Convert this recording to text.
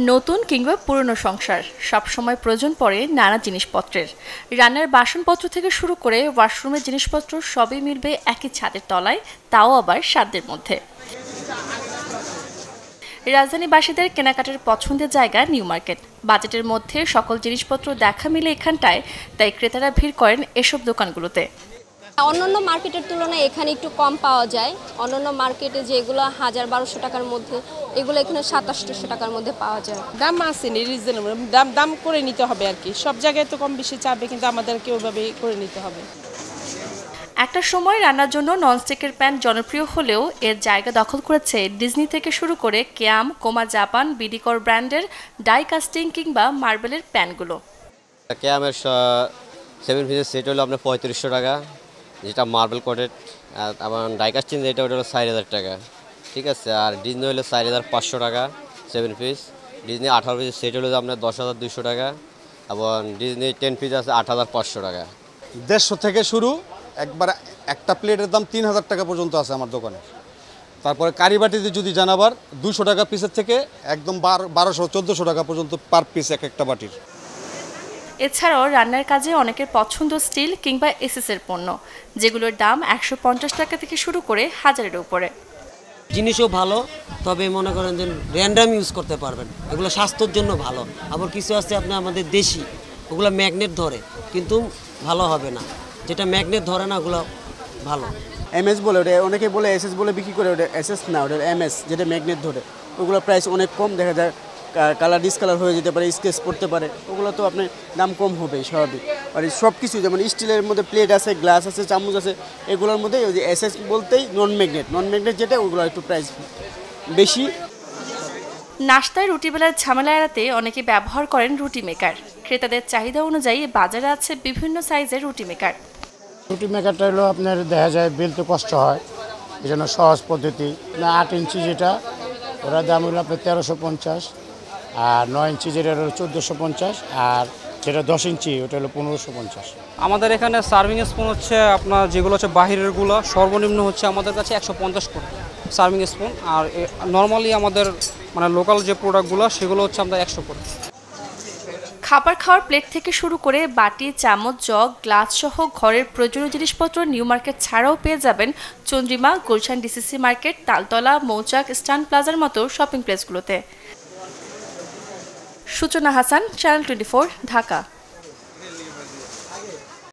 নতুন কিংবা পুরনো সংসার সবসময় প্রয়োজন পড়ে নানা জিনিসপত্রের। রান্নার বাসনপত্র থেকে শুরু করে ওয়াশরুমের জিনিসপত্র সবই মিলবে একই ছাদের তলায়, তাও আবার সাধ্যের মধ্যে। রাজধানীবাসীদের কেনাকাটার পছন্দের জায়গা নিউ মার্কেট। বাজেটের মধ্যে সকল জিনিসপত্র দেখা মিলে এখানটায়, তাই ক্রেতারা ভিড় করেন এসব দোকানগুলোতে। অন্যান্য মার্কেটের তুলনায় এখানে একটু কম পাওয়া যায়। অন্যান্য মার্কেটে যেগুলো 1000-1200 টাকার মধ্যে, এগুলো এখানে 2700 টাকার মধ্যে পাওয়া যায়। দাম আছে রিজনেবল, দাম করে নিতে হবে আর কি। সব জায়গায় তো কম বেশি চাবে, কিন্তু আমাদেরকে ওইভাবে করে নিতে হবে। একটা সময় রান্নার জন্য ননস্টিকের প্যান জনপ্রিয় হলেও এর জায়গা দখল করেছে ডিজনি থেকে শুরু করে কেয়াম, কোমা জাপান, বিডিকর ব্র্যান্ডের ডাই কাস্টিং কিংবা মার্বেলের প্যানগুলো। কেয়ামের 7 পিসের সেট হলো আপনার 3500 টাকা, যেটা মার্বেল কোটেড। আবার ডাইকাস্টিং যেটা ওটা হলো 4000 টাকা, ঠিক আছে। আর ডিজনি হলো 4500 টাকা 7 পিস। ডিজনি 18 পিসের সেট হলো আপনার 10200 টাকা, এবং ডিজনি 10 পিস আছে 8500 টাকা। 150 থেকে শুরু, একবার একটা প্লেটের দাম 3000 টাকা পর্যন্ত আছে আমার দোকানে। তারপরে কারিবাটিতে যদি জানাবার 200 টাকা পিসের থেকে একদম 1200-1400 টাকা পর্যন্ত পার পিস একটা বাটির। এছাড়াও রান্নার কাজে অনেকের পছন্দ স্টিল কিংবা এসএসের পণ্য, যেগুলোর দাম 150 টাকা থেকে শুরু করে 1000-এর উপরে। জিনিসও ভালো, তবে মনে করেন যে র্যান্ডাম ইউজ করতে পারবেন, এগুলো স্বাস্থ্যের জন্য ভালো। আবার কিছু আছে আপনার আমাদের দেশি, ওগুলো ম্যাগনেট ধরে কিন্তু ভালো হবে না, যেটা ম্যাগনেট ধরে না ওগুলো ভালো। এমএস বলে, ওটা অনেকে বলে এসএস বলে বিক্রি করে, ওটা এসএস না, ওটা এমএস, যেটা ম্যাগনেট ধরে। ওগুলো প্রাইস অনেক কম, দেখা যায় কালার ডিসকালার হয়ে যেতে পারে, স্কেচ পড়তে পারে, ওগুলো তো আপনার দাম কম হবে স্বাভাবিক। আর সব কিছু যেমন স্টিলের মধ্যে প্লেট আছে, গ্লাস আছে, চামচ আছে, এগুলোর মধ্যে ওই যে এসএস বলতেই নন ম্যাগনেট যেটা, ওগুলো একটু প্রাইস বেশি। নাশতায় রুটি বেলার ঝামেলা এড়াতে অনেকে ব্যবহার করেন রুটি মেকার। ক্রেতাদের চাহিদা অনুযায়ী বাজারে আছে বিভিন্ন সাইজের রুটি মেকার। রুটি মেকারটা হলো আপনার দেখা যায় বেলতে কষ্ট হয়, এই জন্য সহজ পদ্ধতি। 8 ইঞ্চি যেটা, ওটার দাম হলো আপনার 1350, আর 9 ইঞ্চি যেটা হলো 1450, আর যেটা 10 ইঞ্চি ওটা হলো 1550। আমাদের এখানে সার্ভিং স্পুন হচ্ছে আপনার যেগুলো হচ্ছে বাহিরেরগুলো সর্বনিম্ন হচ্ছে আমাদের কাছে 150 করে সার্ভিং স্পুন। আর নর্মালি আমাদের মানে লোকাল যে প্রোডাক্টগুলো সেগুলো হচ্ছে আমরা 100 করে। খাবার খাওয়ার প্লেট থেকে শুরু করে বাটি, চামচ, জগ, গ্লাস সহ ঘরের প্রয়োজনীয় জিনিসপত্র নিউ মার্কেট ছাড়াও পেয়ে যাবেন চন্দ্রিমা, গুলশান ডিসিসি মার্কেট, তালতলা, মৌচাক, স্টান প্লাজার মতো শপিং প্লেসগুলোতে। সূচনা হাসান, চ্যানেল 24, ঢাকা।